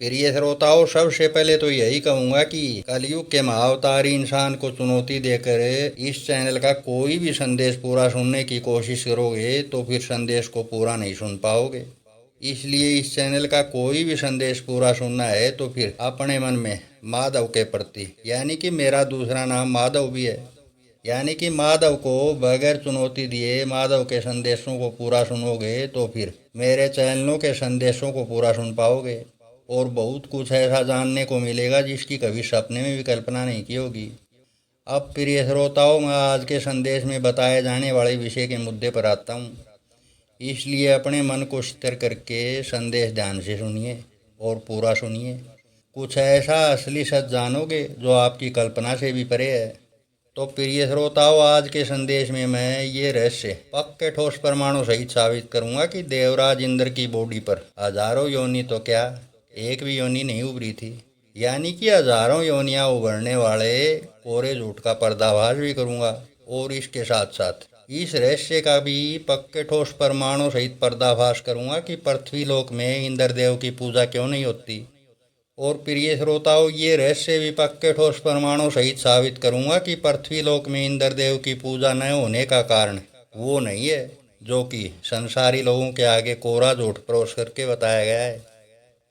प्रिय श्रोताओं, सबसे पहले तो यही कहूँगा कि कलयुग के महाअवतारी इंसान को चुनौती देकर इस चैनल का कोई भी संदेश पूरा सुनने की कोशिश करोगे तो फिर संदेश को पूरा नहीं सुन पाओगे। इसलिए इस चैनल का कोई भी संदेश पूरा सुनना है तो फिर अपने मन में माधव के प्रति, यानी कि मेरा दूसरा नाम माधव भी है, यानी कि माधव को बगैर चुनौती दिए माधव के संदेशों को पूरा सुनोगे तो फिर मेरे चैनलों के संदेशों को पूरा सुन पाओगे और बहुत कुछ ऐसा जानने को मिलेगा जिसकी कभी सपने में भी कल्पना नहीं की होगी। अब प्रिय श्रोताओं, मैं आज के संदेश में बताए जाने वाले विषय के मुद्दे पर आता हूँ, इसलिए अपने मन को स्थिर करके संदेश ध्यान से सुनिए और पूरा सुनिए। कुछ ऐसा असली सच जानोगे जो आपकी कल्पना से भी परे है। तो प्रिय श्रोताओं, आज के संदेश में मैं ये रहस्य पक्के ठोस प्रमाणों सहित साबित करूंगा कि देवराज इंद्र की बॉडी पर हजारों योनि तो क्या एक भी योनि नहीं उभरी थी, यानी कि हजारों योनियां उभरने वाले कोरे झूठ का पर्दाफाश भी करूंगा। और इसके साथ साथ इस रहस्य का भी पक्के ठोस प्रमाणों सहित पर्दाफाश करूंगा कि पृथ्वी लोक में इंद्रदेव की पूजा क्यों नहीं होती। और प्रिय श्रोताओं, ये रहस्य भी पक्के ठोस प्रमाणों सहित साबित करूंगा कि पृथ्वी लोक में इंद्रदेव की पूजा न होने का कारण वो नहीं है जो कि संसारी लोगों के आगे कोरा झूठ परोस करके बताया गया है।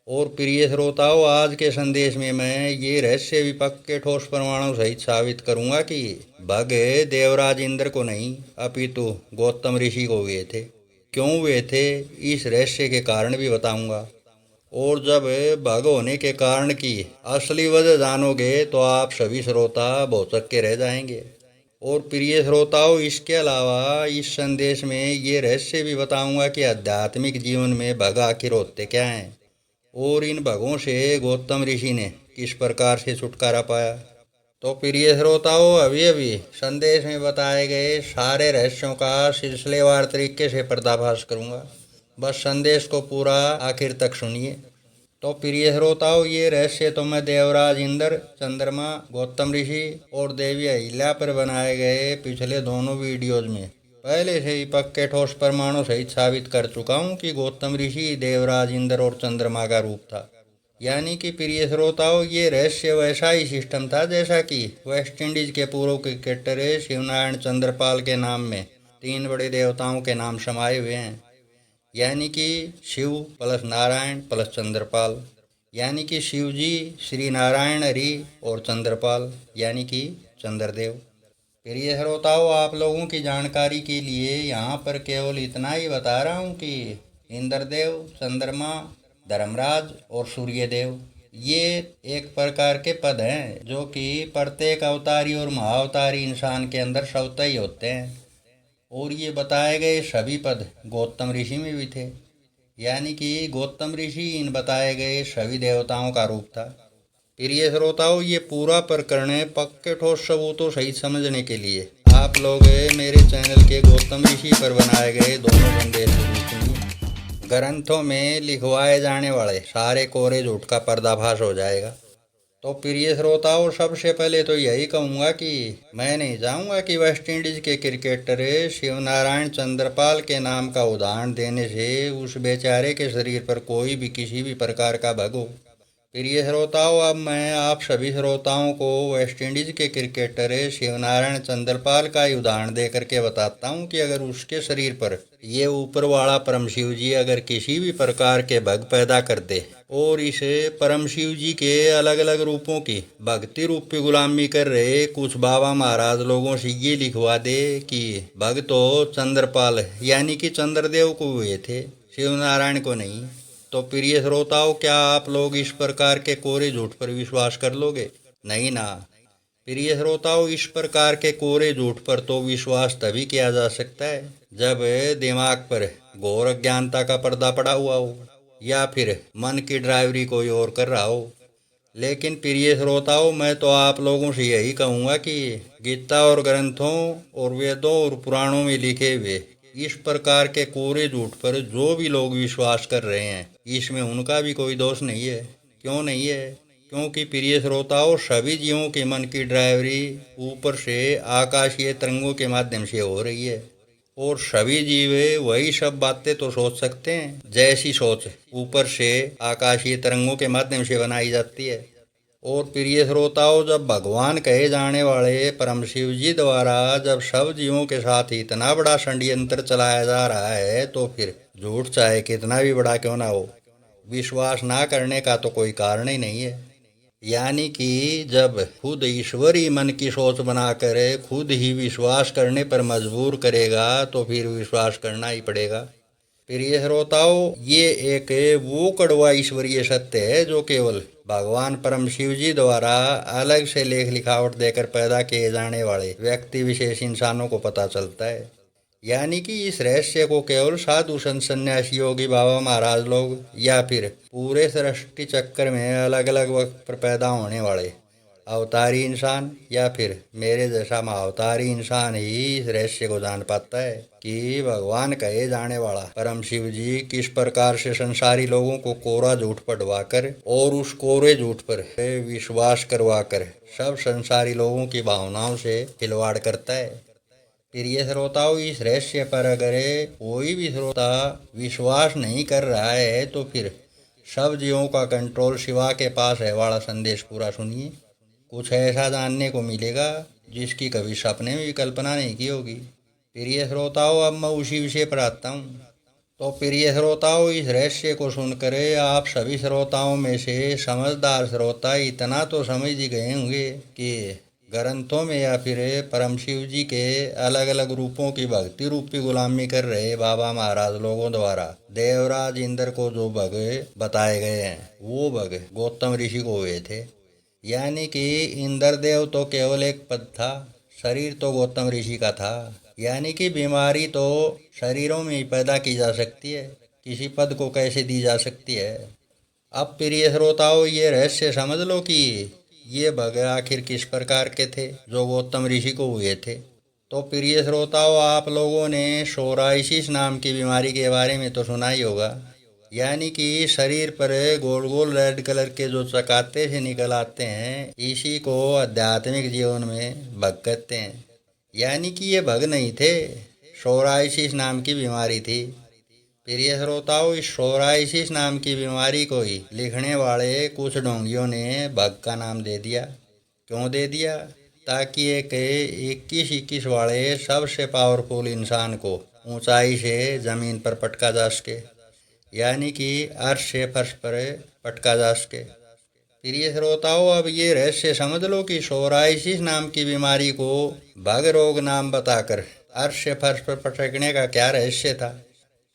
और प्रिय श्रोताओं, आज के संदेश में मैं ये रहस्य भी पक्के ठोस प्रमाणों सहित साबित करूंगा कि भग देवराज इंद्र को नहीं अपितु गौतम ऋषि को हुए थे। क्यों हुए थे, इस रहस्य के कारण भी बताऊंगा। और जब भग होने के कारण की असली वजह जानोगे तो आप सभी श्रोता भौचक के रह जाएंगे। और प्रिय श्रोताओं, इसके अलावा इस संदेश में ये रहस्य भी बताऊंगा कि आध्यात्मिक जीवन में भग आखिर होते क्या हैं और इन भगों से गौतम ऋषि ने किस प्रकार से छुटकारा पाया। तो प्रिय श्रोताओं, अभी अभी संदेश में बताए गए सारे रहस्यों का सिलसिलेवार तरीके से पर्दाफाश करूंगा, बस संदेश को पूरा आखिर तक सुनिए। तो प्रिय श्रोताओं, ये रहस्य तो मैं देवराज इंद्र, चंद्रमा, गौतम ऋषि और देवी अहिल्या पर बनाए गए पिछले दोनों वीडियोज में पहले से ही पक्के ठोस प्रमाणों सहित साबित कर चुका हूँ कि गौतम ऋषि देवराज इंद्र और चंद्रमा का रूप था। यानी कि प्रिय श्रोताओं, ये रहस्य वैसा ही सिस्टम था जैसा कि वेस्ट इंडीज के पूर्व क्रिकेटर शिवनारायण चंद्रपाल के नाम में 3 बड़े देवताओं के नाम समाये हुए हैं, यानी कि शिव प्लस नारायण प्लस चंद्रपाल, यानी कि शिव जी श्री नारायण हरि और चंद्रपाल यानी कि चंद्रदेव। प्रिय श्रोताओं, आप लोगों की जानकारी के लिए यहाँ पर केवल इतना ही बता रहा हूँ कि इंद्रदेव, चंद्रमा, धर्मराज और सूर्यदेव ये एक प्रकार के पद हैं जो कि प्रत्येक अवतारी और महाअवतारी इंसान के अंदर स्वतः ही होते हैं। और ये बताए गए सभी पद गौतम ऋषि में भी थे, यानी कि गौतम ऋषि इन बताए गए सभी देवताओं का रूप था। प्रिय श्रोताओं, ये पूरा प्रकरण है पक्के ठोस सबूतों सहित समझने के लिए आप लोग मेरे चैनल के गौतम ऋषि पर बनाए गए दोनों संदेश सुनिए। ग्रंथों में लिखवाए जाने वाले सारे कोरे झूठ का पर्दाफाश हो जाएगा। तो प्रिय श्रोताओं, सबसे पहले तो यही कहूँगा कि मैं नहीं चाहूँगा कि वेस्ट इंडीज के क्रिकेटर शिवनारायण चंद्रपाल के नाम का उदाहरण देने से उस बेचारे के शरीर पर कोई भी किसी भी प्रकार का भग हो। प्रिय श्रोताओं, अब मैं आप सभी श्रोताओं को वेस्ट इंडीज के क्रिकेटर शिवनारायण चंद्रपाल का ही उदाहरण दे करके बताता हूँ कि अगर उसके शरीर पर ये ऊपर वाला परम शिव जी अगर किसी भी प्रकार के भग पैदा कर दे और इसे परम शिव जी के अलग अलग रूपों की भक्ति रूप की गुलामी कर रहे कुछ बाबा महाराज लोगों से ये लिखवा दे कि भग तो चंद्रपाल यानी कि चंद्रदेव को हुए थे, शिवनारायण को नहीं, तो प्रिय श्रोताओं, क्या आप लोग इस प्रकार के कोरे झूठ पर विश्वास कर लोगे? नहीं ना। प्रिय श्रोताओं, इस प्रकार के कोरे झूठ पर तो विश्वास तभी किया जा सकता है जब दिमाग पर घोर अज्ञानता का पर्दा पड़ा हुआ हो या फिर मन की ड्राइवरी कोई और कर रहा हो। लेकिन प्रिय श्रोताओं, मैं तो आप लोगों से यही कहूँगा कि गीता और ग्रंथों और वेदों और पुराणों में लिखे हुए इस प्रकार के कोरे झूठ पर जो भी लोग विश्वास कर रहे हैं इसमें उनका भी कोई दोष नहीं है। क्यों नहीं है? क्योंकि प्रिय श्रोताओं, सभी जीवों के मन की ड्राइवरी ऊपर से आकाशीय तरंगों के माध्यम से हो रही है और सभी जीव वही सब बातें तो सोच सकते हैं जैसी सोच ऊपर से आकाशीय तरंगों के माध्यम से बनाई जाती है। और प्रिय श्रोताओं, जब भगवान कहे जाने वाले परम शिव जी द्वारा जब सब जीवों के साथ इतना बड़ा षड्यंत्र चलाया जा रहा है, तो फिर झूठ चाहे कितना भी बड़ा क्यों ना हो, विश्वास ना करने का तो कोई कारण ही नहीं है। यानी कि जब खुद ईश्वर ही मन की सोच बनाकर खुद ही विश्वास करने पर मजबूर करेगा, तो फिर विश्वास करना ही पड़ेगा। प्रिय श्रोताओं, ये एक वो कड़वा ईश्वरीय सत्य है जो केवल भगवान परम शिव जी द्वारा अलग से लेख लिखावट देकर पैदा किए जाने वाले व्यक्ति विशेष इंसानों को पता चलता है। यानी कि इस रहस्य को केवल साधु संत सन्यासी योगी बाबा महाराज लोग या फिर पूरे सृष्टि चक्कर में अलग अलग वक्त पर पैदा होने वाले अवतारी इंसान या फिर मेरे जैसा महाअवतारी इंसान ही इस रहस्य को जान पाता है कि भगवान कहे जाने वाला परम शिव जी किस प्रकार से संसारी लोगों को कोरा झूठ पढ़वाकर और उस कोरे झूठ पर विश्वास करवाकर सब संसारी लोगों की भावनाओं से खिलवाड़ करता है। प्रिय श्रोताओं, इस रहस्य पर अगर कोई भी श्रोता विश्वास नहीं कर रहा है, तो फिर सब जीवों का कंट्रोल शिवा के पास है वाला संदेश पूरा सुनिए। कुछ ऐसा जानने को मिलेगा जिसकी कभी सपने में भी कल्पना नहीं की होगी। प्रिय श्रोताओं, अब मैं उसी विषय पर आता हूँ। तो प्रिय श्रोताओं, इस रहस्य को सुनकर आप सभी श्रोताओं में से समझदार श्रोता इतना तो समझ ही गए होंगे कि ग्रंथों में या फिर परम शिव जी के अलग अलग रूपों की भक्ति रूपी गुलामी कर रहे बाबा महाराज लोगों द्वारा देवराज इंद्र को जो भग बताए गए हैं, वो भग गौतम ऋषि को हुए थे। यानी कि इंद्रदेव तो केवल एक पद था, शरीर तो गौतम ऋषि का था। यानी कि बीमारी तो शरीरों में ही पैदा की जा सकती है, किसी पद को कैसे दी जा सकती है। अब प्रिय श्रोताओं, ये रहस्य समझ लो कि ये भग आखिर किस प्रकार के थे जो गौतम ऋषि को हुए थे। तो प्रिय श्रोताओं, आप लोगों ने सोराइसिस नाम की बीमारी के बारे में तो सुना ही होगा। यानी कि शरीर पर गोल गोल रेड कलर के जो चकाते से निकल आते हैं, इसी को आध्यात्मिक जीवन में भग कहते हैं। यानी कि ये भग नहीं थे, सोराइसिस नाम की बीमारी थी। प्रिय श्रोताओं, इस सोराइसिस नाम की बीमारी को ही लिखने वाले कुछ ढोंगियों ने भग का नाम दे दिया। क्यों दे दिया? ताकि एक 21-21 वाले सबसे पावरफुल इंसान को ऊंचाई से जमीन पर पटका जा सके, यानी कि अर्श से फर्श पर पटका जा सके। प्रिय श्रोताओं, अब ये रहस्य समझ लो कि सोराइसिस नाम की बीमारी को भग रोग नाम बताकर अर्श से फर्श पर पटकने का क्या रहस्य था।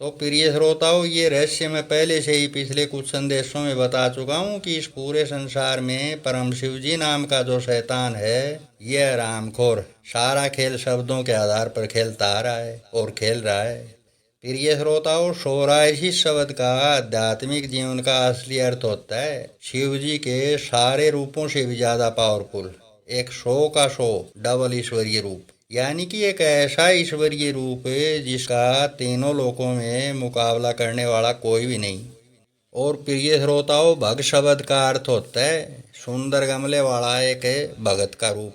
तो प्रिय श्रोताओं, ये रहस्य मैं पहले से ही पिछले कुछ संदेशों में बता चुका हूँ कि इस पूरे संसार में परम शिव जी नाम का जो शैतान है, यह रामखोर सारा खेल शब्दों के आधार पर खेलता आ रहा है और खेल रहा है। प्रिय श्रोताओं, सोराइसिस शब्द का आध्यात्मिक जीवन का असली अर्थ होता है शिव जी के सारे रूपों से भी ज्यादा पावरफुल, एक 100 का 100 डबल ईश्वरीय रूप। यानी कि एक ऐसा ईश्वरीय रूप है जिसका तीनों लोकों में मुकाबला करने वाला कोई भी नहीं। और प्रिय श्रोताओं, भग शब्द का अर्थ होता है सुंदर गमले वाला एक भगत का रूप।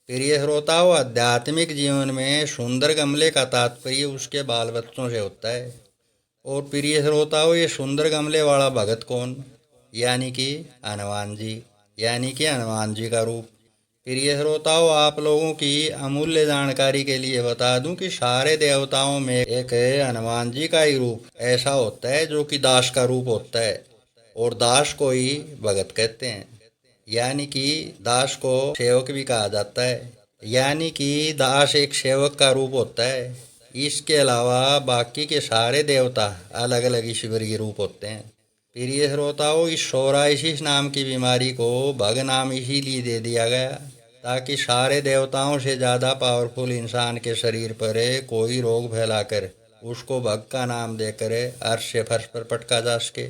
प्रिय श्रोताओं, आध्यात्मिक जीवन में सुंदर गमले का तात्पर्य उसके बाल बच्चों से होता है। और प्रिय श्रोताओं, ये सुंदर गमले वाला भगत कौन? यानी कि हनुमान जी, यानी कि हनुमान जी का रूप। प्रिय श्रोताओं, आप लोगों की अमूल्य जानकारी के लिए बता दूं कि सारे देवताओं में एक हनुमान जी का ही रूप ऐसा होता है जो कि दास का रूप होता है, और दास को ही भगत कहते हैं। यानी कि दास को सेवक भी कहा जाता है। यानी कि दास एक सेवक का रूप होता है। इसके अलावा बाकी के सारे देवता अलग अलग ईश्वरीय रूप होते हैं। प्रिय श्रोताओं, इस सोराइसिस नाम की बीमारी को भग नाम इसीलिए दे दिया गया ताकि सारे देवताओं से ज़्यादा पावरफुल इंसान के शरीर पर कोई रोग फैलाकर उसको भग का नाम देकर अर्श से फर्श पर पटका जा सके।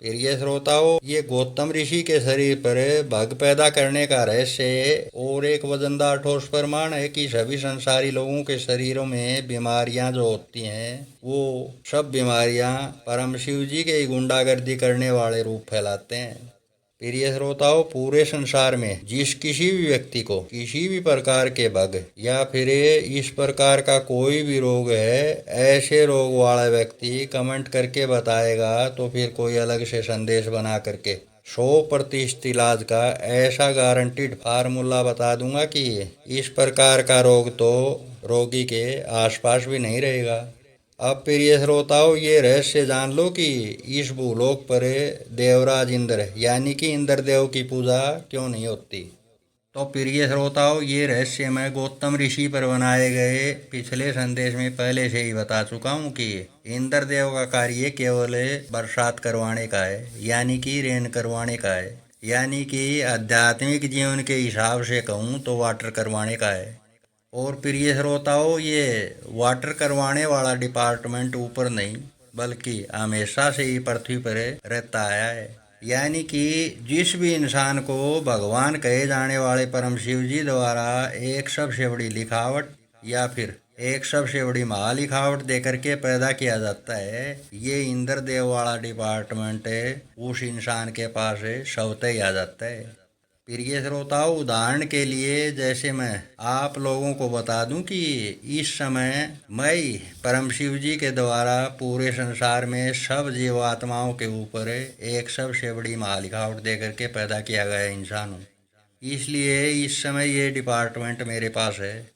प्रिय श्रोताओं, ये गौतम ऋषि के शरीर पर भग पैदा करने का रहस्य है और एक वजनदार ठोस प्रमाण है कि सभी संसारी लोगों के शरीरों में बीमारियां जो होती हैं, वो सब बीमारियां परम शिव जी के ही गुंडागर्दी करने वाले रूप फैलाते हैं। प्रिय श्रोताओं, पूरे संसार में जिस किसी भी व्यक्ति को किसी भी प्रकार के बग या फिर इस प्रकार का कोई भी रोग है, ऐसे रोग वाला व्यक्ति कमेंट करके बताएगा तो फिर कोई अलग से संदेश बना करके 100% इलाज का ऐसा गारंटीड फार्मूला बता दूंगा कि इस प्रकार का रोग तो रोगी के आसपास भी नहीं रहेगा। अब प्रिय श्रोताओं, ये रहस्य जान लो कि इस भूलोक पर देवराज इंद्र यानी कि इंद्रदेव की पूजा क्यों नहीं होती। तो प्रिय श्रोताओं, ये रहस्य मैं गौतम ऋषि पर बनाए गए पिछले संदेश में पहले से ही बता चुका हूँ कि इंद्रदेव का कार्य केवल बरसात करवाने का है, यानी कि रेन करवाने का है, यानी कि आध्यात्मिक जीवन के हिसाब से कहूँ तो वाटर करवाने का है। और प्रिय श्रोताओं, ये वाटर करवाने वाला डिपार्टमेंट ऊपर नहीं बल्कि हमेशा से ही पृथ्वी पर रहता आया है। यानी कि जिस भी इंसान को भगवान कहे जाने वाले परम शिव जी द्वारा एक सबसे बड़ी लिखावट या फिर एक सबसे बड़ी महालिखावट दे करके पैदा किया जाता है, ये इंद्रदेव वाला डिपार्टमेंट उस इंसान के पास स्वतः ही आ जाता है। प्रिय श्रोताओं, उदाहरण के लिए जैसे मैं आप लोगों को बता दूं कि इस समय मैं परम शिव जी के द्वारा पूरे संसार में सब जीवात्माओं के ऊपर एक सबसे बड़ी महालिखावट दे करके पैदा किया गया इंसान हूँ। इसलिए इस समय ये डिपार्टमेंट मेरे पास है,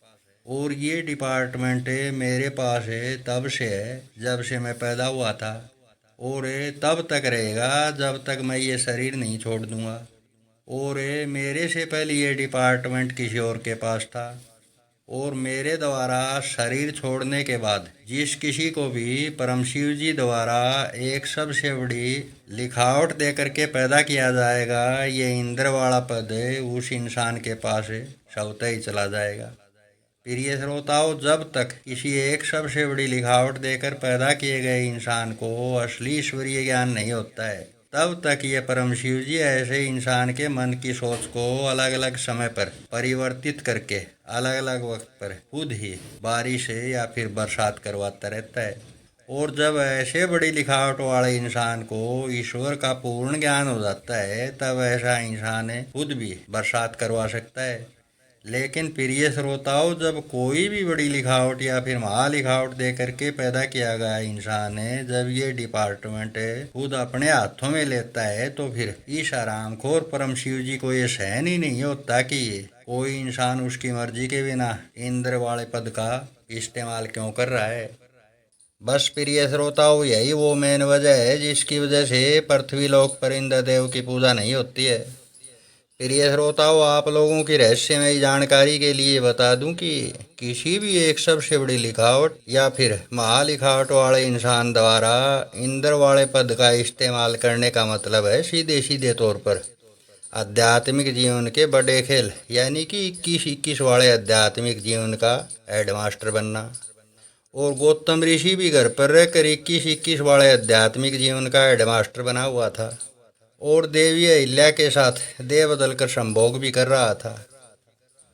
और ये डिपार्टमेंट मेरे पास है तब से है जब से मैं पैदा हुआ था, और तब तक रहेगा जब तक मैं ये शरीर नहीं छोड़ दूंगा। और मेरे से पहले ये डिपार्टमेंट किसी और के पास था, और मेरे द्वारा शरीर छोड़ने के बाद जिस किसी को भी परम शिव जी द्वारा एक सबसे बड़ी लिखावट दे करके पैदा किया जाएगा, ये इंद्र वाला पद उस इंसान के पास स्वतः ही चला जाएगा। प्रिय श्रोताओं, जब तक किसी एक सबसे बड़ी लिखावट देकर पैदा किए गए इंसान को असली ईश्वरीय ज्ञान नहीं होता है, तब तक ये परम शिव जी ऐसे इंसान के मन की सोच को अलग अलग समय पर परिवर्तित करके अलग अलग वक्त पर खुद ही बारिश या फिर बरसात करवाता रहता है। और जब ऐसे बड़ी लिखावट वाले इंसान को ईश्वर का पूर्ण ज्ञान हो जाता है, तब ऐसा इंसान खुद भी बरसात करवा सकता है। लेकिन प्रिय श्रोताओं, जब कोई भी बड़ी लिखावट या फिर महालिखावट दे करके पैदा किया गया इंसान है, जब ये डिपार्टमेंट खुद अपने हाथों में लेता है, तो फिर इस आरामखोर परम शिव जी को ये सहन ही नहीं होता कि कोई इंसान उसकी मर्जी के बिना इंद्र वाले पद का इस्तेमाल क्यों कर रहा है। बस प्रिय श्रोताओं, यही वो मेन वजह है जिसकी वजह से पृथ्वी लोक पर इंद्रदेव की पूजा नहीं होती है। प्रिय श्रोताओं, आप लोगों की रहस्यमयी जानकारी के लिए बता दूं कि किसी भी एक सबसे बड़ी लिखावट या फिर महालिखावट वाले इंसान द्वारा इंद्र वाले पद का इस्तेमाल करने का मतलब है सीधे सीधे तौर पर आध्यात्मिक जीवन के बड़े खेल यानी कि 21-21 वाले आध्यात्मिक जीवन का हेडमास्टर बनना। और गौतम ऋषि भी घर पर रहकर 21-21 वाले आध्यात्मिक जीवन का हेडमास्टर बना हुआ था, और देवी अहिल्या के साथ देह बदल कर संभोग भी कर रहा था।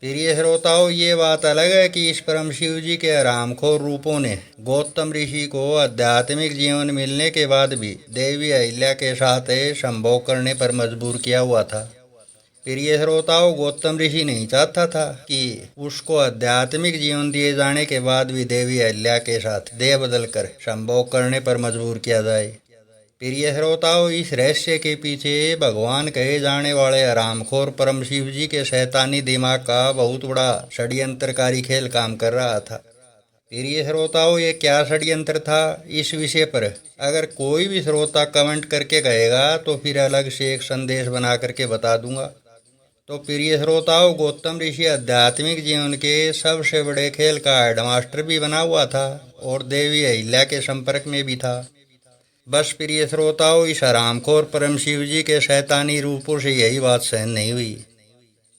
प्रिय श्रोताओं, ये बात अलग है कि इस परम शिव जी के आरामखोर रूपों ने गौतम ऋषि को आध्यात्मिक जीवन मिलने के बाद भी देवी अहिल्या के साथ संभोग करने पर मजबूर किया हुआ था। प्रिय श्रोताओं, गौतम ऋषि नहीं चाहता था कि उसको आध्यात्मिक जीवन दिए जाने के बाद भी देवी अहिल्या के साथ देह बदल कर संभोग करने पर मजबूर किया जाए। प्रिय श्रोताओं, इस रहस्य के पीछे भगवान कहे जाने वाले आरामखोर परम शिव जी के शैतानी दिमाग का बहुत बड़ा षड्यंत्रकारी खेल काम कर रहा था। प्रिय श्रोताओं, ये क्या षड्यंत्र था, इस विषय पर अगर कोई भी श्रोता कमेंट करके कहेगा तो फिर अलग से एक संदेश बना करके बता दूंगा। तो प्रिय श्रोताओं, गौतम ऋषि आध्यात्मिक जीवन के सबसे बड़े खेल का हेडमास्टर भी बना हुआ था और देवी अहिल्या के संपर्क में भी था। बस प्रिय श्रोताओं, इस हरामखोर परम शिव जी के शैतानी रूपों से यही बात सहन नहीं हुई,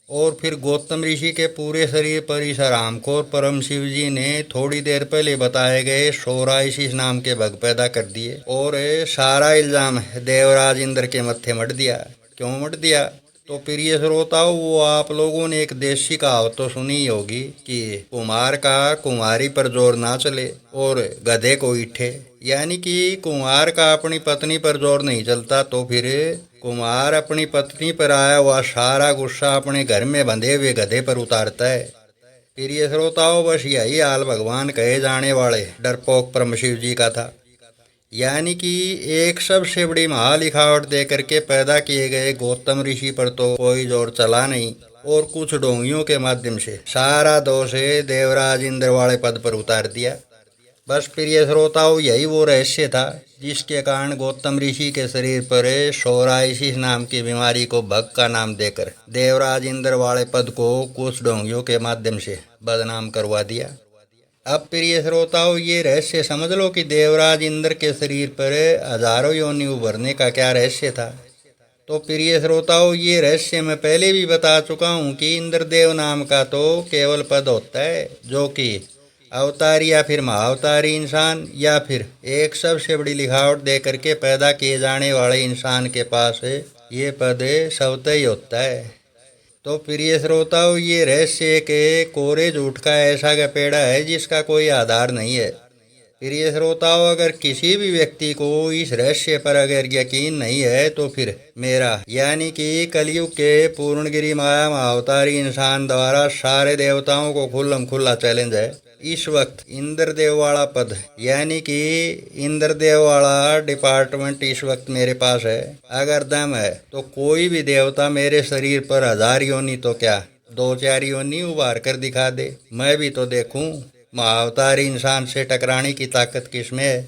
और फिर गौतम ऋषि के पूरे शरीर पर इस हरामखोर परम शिव जी ने थोड़ी देर पहले बताए गए सोराइसिस नाम के बग पैदा कर दिए, और सारा इल्जाम देवराज इंद्र के मत्थे मढ़ दिया। क्यों मढ़ दिया? तो प्रिय श्रोताओं, वो आप लोगों ने एक देशी कहावत तो सुनी ही होगी कि कुम्हार का कुम्हारी पर जोर ना चले और गधे को ईठे। यानी कि कुम्हार का अपनी पत्नी पर जोर नहीं चलता तो फिर कुम्हार अपनी पत्नी पर आया हुआ सारा गुस्सा अपने घर में बंधे हुए गधे पर उतारता है। प्रिय श्रोताओं, बस यही हाल भगवान कहे जाने वाले डरपोक परमशिव जी का था। यानी कि एक सबसे बड़ी महालिखावट दे करके पैदा किए गए गौतम ऋषि पर तो कोई जोर चला नहीं और कुछ डोंगियों के माध्यम से सारा दोष देवराज इंद्र वाले पद पर उतार दिया। बस प्रिय श्रोताओं, यही वो रहस्य था जिसके कारण गौतम ऋषि के शरीर पर सोराइसिस नाम की बीमारी को भग का नाम देकर देवराज इंद्र वाले पद को कुछ डोंगियों के माध्यम से बदनाम करवा दिया। अब प्रिय श्रोताओं, ये रहस्य समझ लो कि देवराज इंद्र के शरीर पर हजारों योनि उभरने का क्या रहस्य था। तो प्रिय श्रोताओं, ये रहस्य मैं पहले भी बता चुका हूँ कि इंद्रदेव नाम का तो केवल पद होता है जो कि अवतारी या फिर महाअवतारी इंसान या फिर एक सबसे बड़ी लिखावट दे करके पैदा किए जाने वाले इंसान के पास ये पद स्वतः ही होता है। तो प्रिय श्रोताओं, ये रहस्य के कोरे झूठ का ऐसा गपेड़ा है जिसका कोई आधार नहीं है। प्रिय श्रोताओं, अगर किसी भी व्यक्ति को इस रहस्य पर अगर यकीन नहीं है तो फिर मेरा यानी कि कलयुग के पूर्णगिरी माया महाअवतारी इंसान द्वारा सारे देवताओं को खुल्लम खुल्ला चैलेंज है। इस वक्त इंद्रदेव वाला पद यानी कि इंद्रदेव वाला डिपार्टमेंट इस वक्त मेरे पास है। अगर दम है तो कोई भी देवता मेरे शरीर पर 1000 योनि तो क्या 2-4 योनि उभार कर दिखा दे, मैं भी तो देखूं महाअवतारी इंसान से टकराने की ताकत किसमें है।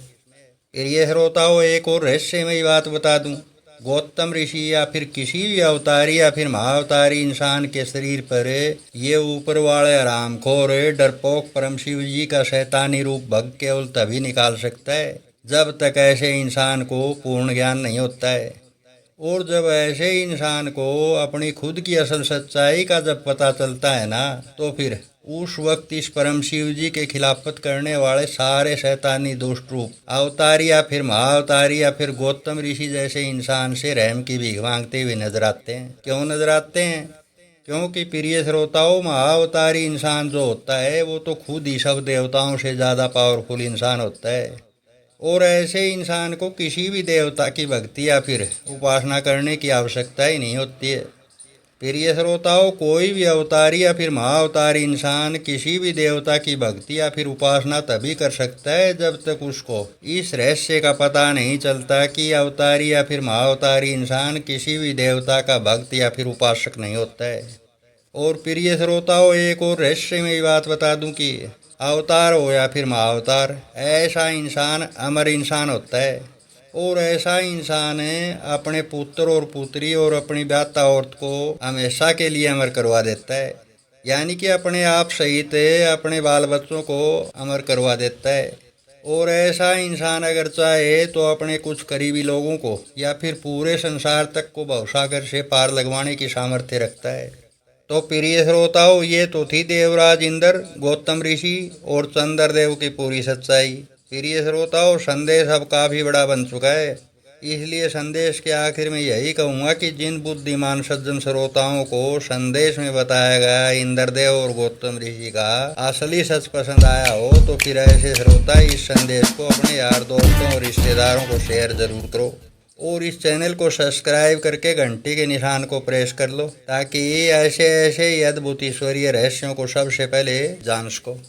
प्रिय श्रोताओं, एक और रहस्यमयी बात बता दूं। गौतम ऋषि या फिर किसी भी अवतारी या फिर महाअवतारी इंसान के शरीर पर ये ऊपर वाले हरामखोर डरपोक परम शिव जी का शैतानी रूप भग केवल तभी निकाल सकता है जब तक ऐसे इंसान को पूर्ण ज्ञान नहीं होता है। और जब ऐसे इंसान को अपनी खुद की असल सच्चाई का जब पता चलता है ना, तो फिर उस वक्त इस परम शिव जी के खिलाफत करने वाले सारे शैतानी दुष्ट रूप अवतारी या फिर महाअवतारी या फिर गौतम ऋषि जैसे इंसान से रहम की भीख मांगते हुए नजर आते हैं। क्यों नजर आते हैं? क्योंकि प्रिय श्रोताओं, महाअवतारी इंसान जो होता है वो तो खुद ही सब देवताओं से ज़्यादा पावरफुल इंसान होता है और ऐसे इंसान को किसी भी देवता की भक्ति या फिर उपासना करने की आवश्यकता ही नहीं होती है। प्रिय श्रोताओं, कोई भी अवतारी या फिर महाअवतारी इंसान किसी भी देवता की भक्ति या फिर उपासना तभी कर सकता है जब तक उसको इस रहस्य का पता नहीं चलता कि अवतारी या फिर महाअवतारी इंसान किसी भी देवता का भक्त या फिर उपासक नहीं होता है। और प्रिय श्रोताओं, एक और रहस्यमयी बात बता दूं कि अवतार हो या फिर महाअवतार, ऐसा इंसान अमर इंसान होता है और ऐसा इंसान अपने पुत्र और पुत्री और अपनी ब्याता औरत को हमेशा के लिए अमर करवा देता है। यानी कि अपने आप सहित अपने बाल बच्चों को अमर करवा देता है। और ऐसा इंसान अगर चाहे तो अपने कुछ करीबी लोगों को या फिर पूरे संसार तक को भवसागर से पार लगवाने की सामर्थ्य रखता है। तो प्रिय श्रोताओं, ये तो थी देवराज इंद्र, गौतम ऋषि और चंद्रदेव की पूरी सच्चाई। प्रिय श्रोताओं, संदेश अब काफ़ी बड़ा बन चुका है, इसलिए संदेश के आखिर में यही कहूँगा कि जिन बुद्धिमान सज्जन श्रोताओं को संदेश में बताया गया इंद्रदेव और गौतम ऋषि का असली सच पसंद आया हो तो फिर ऐसे श्रोता इस संदेश को अपने यार दोस्तों और रिश्तेदारों को शेयर जरूर करो और इस चैनल को सब्सक्राइब करके घंटी के निशान को प्रेस कर लो ताकि ऐसे ऐसे अद्भुत ईश्वरीय रहस्यों को सबसे पहले जान सको।